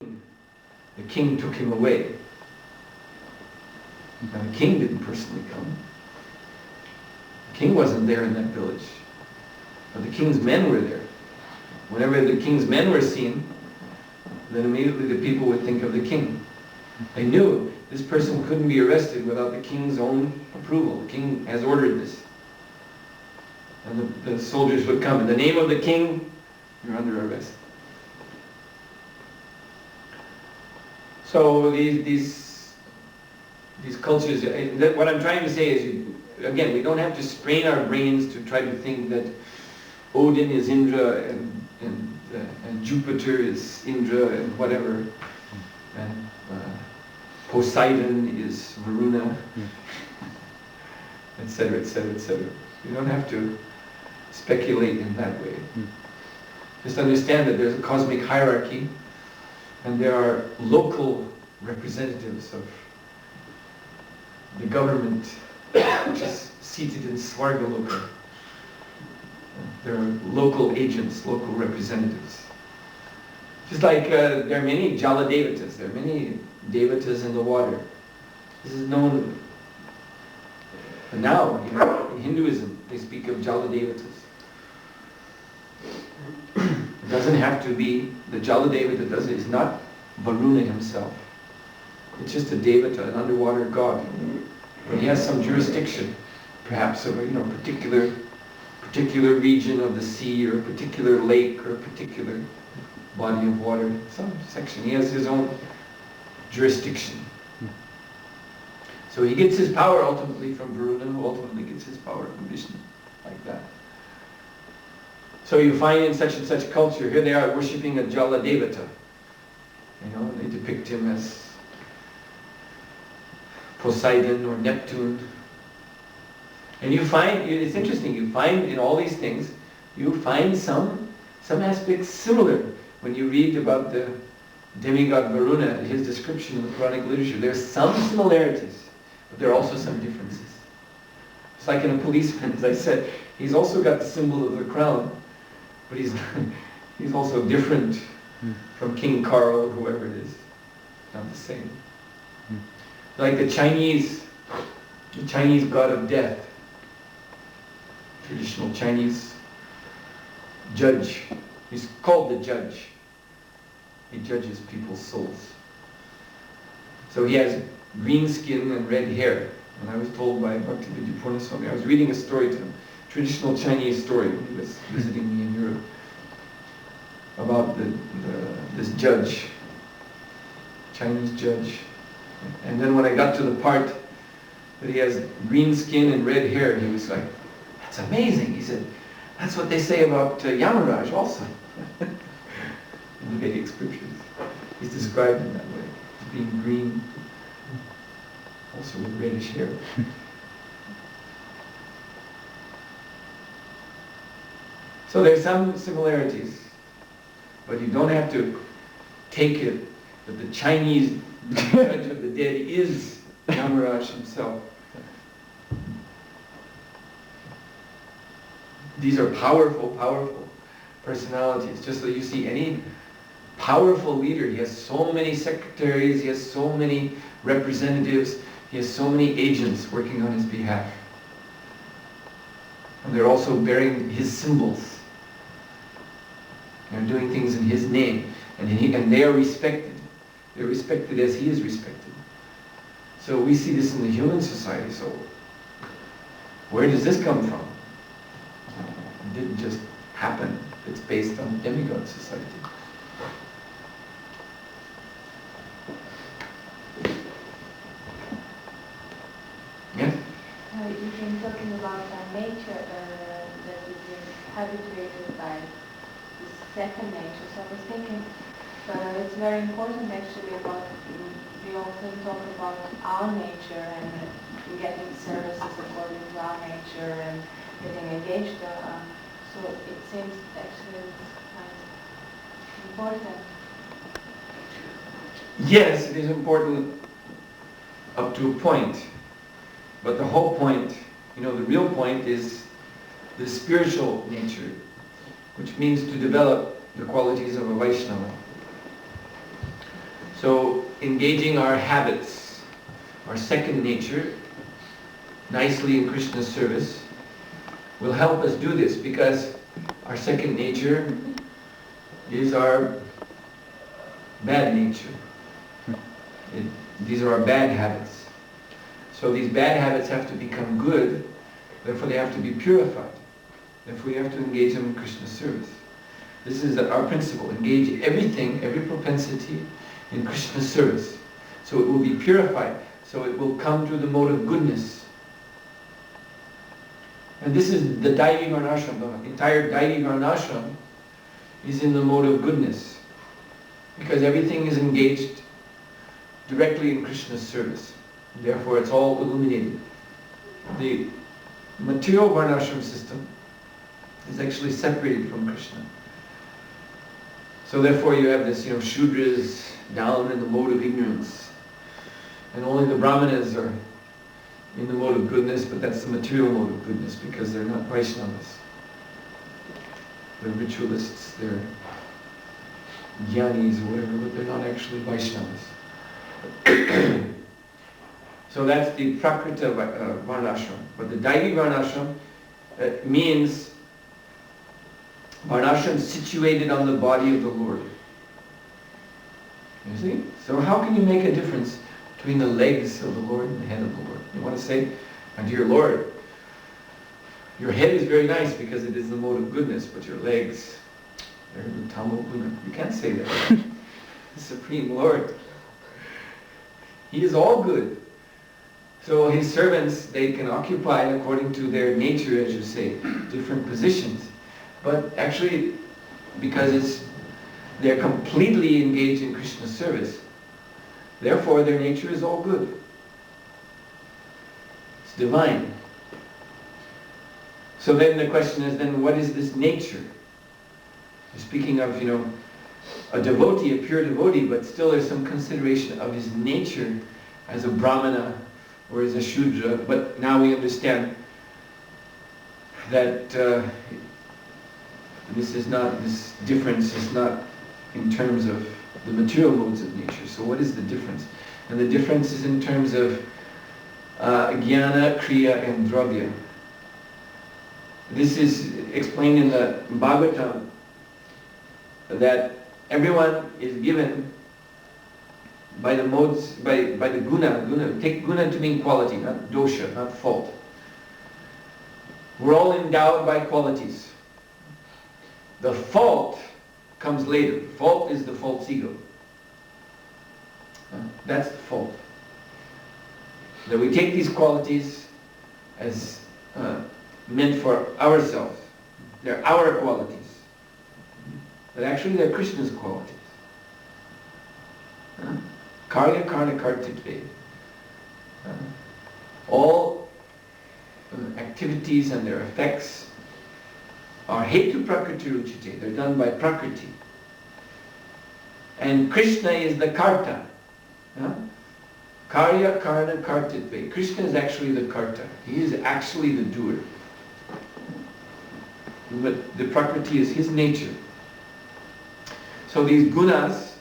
the king took him away. Now the king didn't personally come. The king wasn't there in that village. But the king's men were there. Whenever the king's men were seen, then immediately the people would think of the king. They knew this person couldn't be arrested without the king's own approval. The king has ordered this. And the soldiers would come. In the name of the king, you're under arrest. So these cultures, what I'm trying to say is, again, we don't have to strain our brains to try to think that Odin is Indra and Jupiter is Indra and whatever, and Poseidon is Varuna, etc., etc., etc. You don't have to speculate in that way. Just understand that there's a cosmic hierarchy, and there are local representatives of the government, which is seated in Svargaloka. There are local agents, local representatives. Just like there are many Jala Devatas, there are many Devatas in the water. This is known. But now, in Hinduism, they speak of Jala Devatas. It doesn't have to be, the Jala Devata is not Varuna himself. It's just a Devata, an underwater god. But he has some jurisdiction, perhaps of a particular region of the sea, or a particular lake, or a particular body of water, some section. He has his own jurisdiction. So he gets his power ultimately from Varuna, who ultimately gets his power from Vishnu, like that. So you find in such and such culture, here they are worshipping a Jala Devata. You know, they depict him as Poseidon or Neptune. And you find, it's interesting, you find in all these things, you find some aspects similar. When you read about the demigod Varuna, his description in the Puranic literature, there's some similarities, but there are also some differences. It's like in a policeman, as I said, he's also got the symbol of the crown, but he's also different from King Karl or whoever it is. Not the same. Like the Chinese god of death, traditional Chinese judge. He's called the judge. He judges people's souls. So he has green skin and red hair. And I was told by Bhaktivedanta Swami, I was reading a story to him, traditional Chinese story when he was visiting me in Europe, about this judge, Chinese judge. And then when I got to the part that he has green skin and red hair, he was like, "That's amazing." He said, "That's what they say about Yamaraj also." In the Vedic scriptures. He's described in that way, as being green, also with reddish hair. So there's some similarities, but you don't have to take it that the Chinese judge of the dead is Yamaraj himself. These are powerful, powerful personalities. Just so you see any powerful leader, he has so many secretaries, he has so many representatives, he has so many agents working on his behalf. And they're also bearing his symbols. They're doing things in his name. And they are respected. They're respected as he is respected. So we see this in the human society. So where does this come from? It didn't just happen. It's based on demigod society. Yes? You've been talking about nature that is habituated by this second nature. So I was thinking it's very important actually about, we often talk about our nature and getting services according to our nature and getting engaged. So it seems actually it's quite important. Yes, it is important up to a point. But the whole point, the real point is the spiritual nature, which means to develop the qualities of a Vaishnava. So engaging our habits, our second nature, nicely in Krishna's service, will help us do this, because our second nature is our bad nature. These are our bad habits. So these bad habits have to become good, therefore they have to be purified. Therefore we have to engage them in Krishna's service. This is our principle, engage everything, every propensity in Krishna's service. So it will be purified, so it will come through the mode of goodness. And this is the Daivi Varnashram. The entire Daivi Varnashram is in the mode of goodness, because everything is engaged directly in Krishna's service. Therefore it's all illuminated. The material Varnashram system is actually separated from Krishna. So therefore you have this, Shudras down in the mode of ignorance. And only the Brahmanas are in the mode of goodness, but that's the material mode of goodness, because they're not Vaishnavas. They're ritualists, they're jnanis or whatever, but they're not actually Vaishnavas. So that's the Prakrita Varnashram. But the Daivi Varnashram means Varnashram situated on the body of the Lord. You see? So how can you make a difference between the legs of the Lord and the head of the Lord? You want to say, my dear Lord, your head is very nice because it is the mode of goodness, but your legs, they're the Tamo Guna. You can't say that. The Supreme Lord, He is all good. So His servants, they can occupy according to their nature, as you say, different positions. But actually, because they're completely engaged in Krishna's service, therefore their nature is all good. It's divine. So then the question is, then what is this nature? You're speaking of, a devotee, a pure devotee, but still there's some consideration of his nature as a Brahmana or as a Shudra. But now we understand that this difference is not in terms of the material modes of nature. So what is the difference? And the difference is in terms of jnana, kriya and dravya. This is explained in the Bhagavatam, that everyone is given by the modes, by the guna. Take guna to mean quality, not dosha, not fault. We're all endowed by qualities. The fault comes later. Fault is the false ego. That's the fault. That we take these qualities as meant for ourselves. They're our qualities. But actually they're Krishna's qualities. Karya karna kartitve. All activities and their effects are hetu prakriti ruchite. They're done by prakriti. And Krishna is the karta. Karya karna kartitve. Krishna is actually the karta. He is actually the doer. But the prakriti is his nature. So these gunas,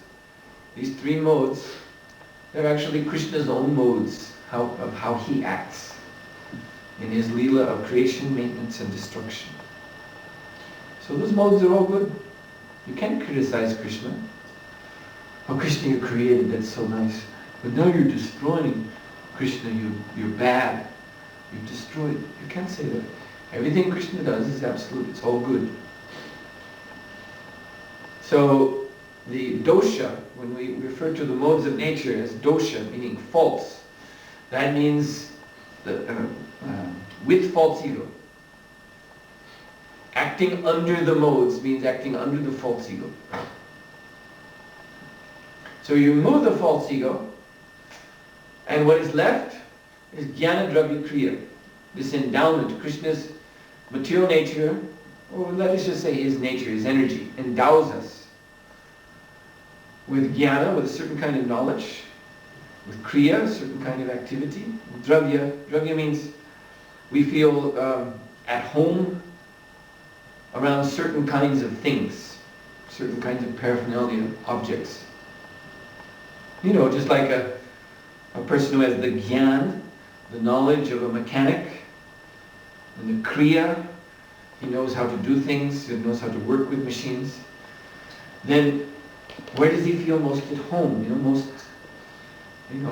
these three modes, they're actually Krishna's own modes of how he acts in his leela of creation, maintenance and destruction. So those modes are all good. You can't criticize Krishna. Oh, Krishna, you created, that's so nice. But now you're destroying Krishna, you're bad. You've destroyed. You can't say that. Everything Krishna does is absolute, it's all good. So the dosha, when we refer to the modes of nature as dosha, meaning faults, that means with false ego. Acting under the modes means acting under the false ego. So you remove the false ego, and what is left is jnana dravya kriya, this endowment. Krishna's material nature, or let us just say his nature, his energy, endows us with jnana, with a certain kind of knowledge, with kriya, a certain kind of activity. Dravya means we feel at home around certain kinds of things, certain kinds of paraphernalia, objects. You know, just like a person who has the gyan, the knowledge of a mechanic, and the kriya, he knows how to do things, he knows how to work with machines. Then, where does he feel most at home? You know, most, in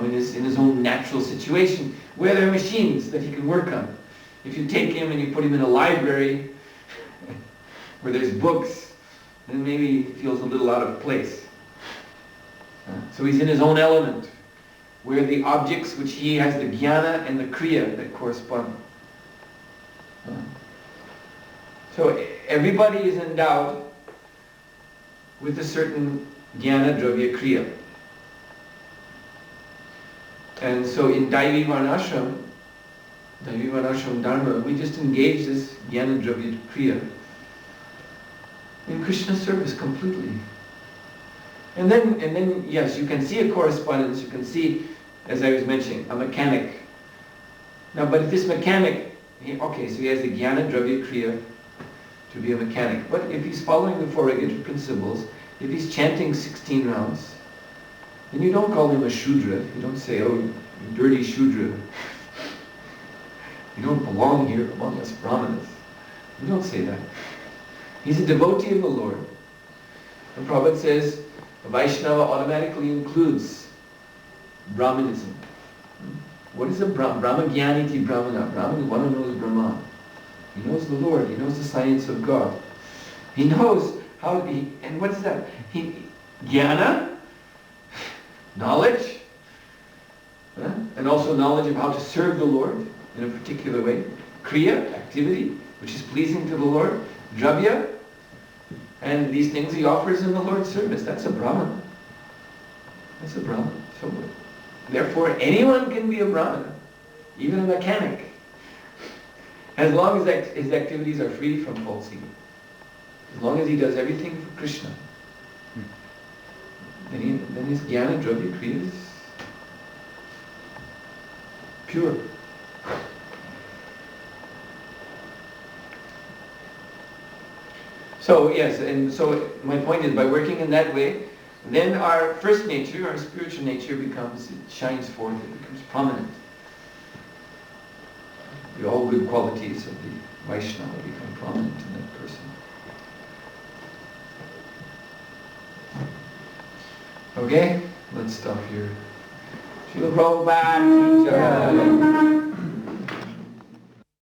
his own natural situation, where there are machines that he can work on. If you take him and you put him in a library where there's books, then maybe he feels a little out of place. So he's in his own element, where the objects which he has the jnana and the kriya that correspond. So everybody is endowed with a certain jnana, dravya, kriya. And so in Daivi Varnashram Dharma, we just engage this jnana, dravya, kriya in Krishna's service completely. And then, yes, you can see a correspondence, you can see, as I was mentioning, a mechanic. Now, but if this mechanic, so he has the jnana, dravya, kriya to be a mechanic. But if he's following the four regulative principles, if he's chanting 16 rounds, then you don't call him a Shudra. You don't say, oh, you dirty Shudra. You don't belong here among us Brahmanas. You don't say that. He's a devotee of the Lord. The Prabhupada says, a Vaishnava automatically includes Brahmanism. What is a Brahma? Brahma-gyaniti Brahmana. Brahman, one who knows Brahman. He knows the Lord. He knows the science of God. He knows how he, and what is that? Jnana, knowledge, and also knowledge of how to serve the Lord in a particular way. Kriya, activity, which is pleasing to the Lord. Dravya, and these things he offers in the Lord's service. That's a Brahmana. That's a Brahmana. So, therefore, anyone can be a Brahmana, even a mechanic, as long as his activities are free from falsehood. As long as he does everything for Krishna. Then his jnana, dravya, kriya is pure. So yes, and so my point is, by working in that way, then our first nature, our spiritual nature it shines forth, it becomes prominent. All good qualities of the Vaishnava become prominent in that person. Okay, let's stop here. Srila Prabhupada ki jai.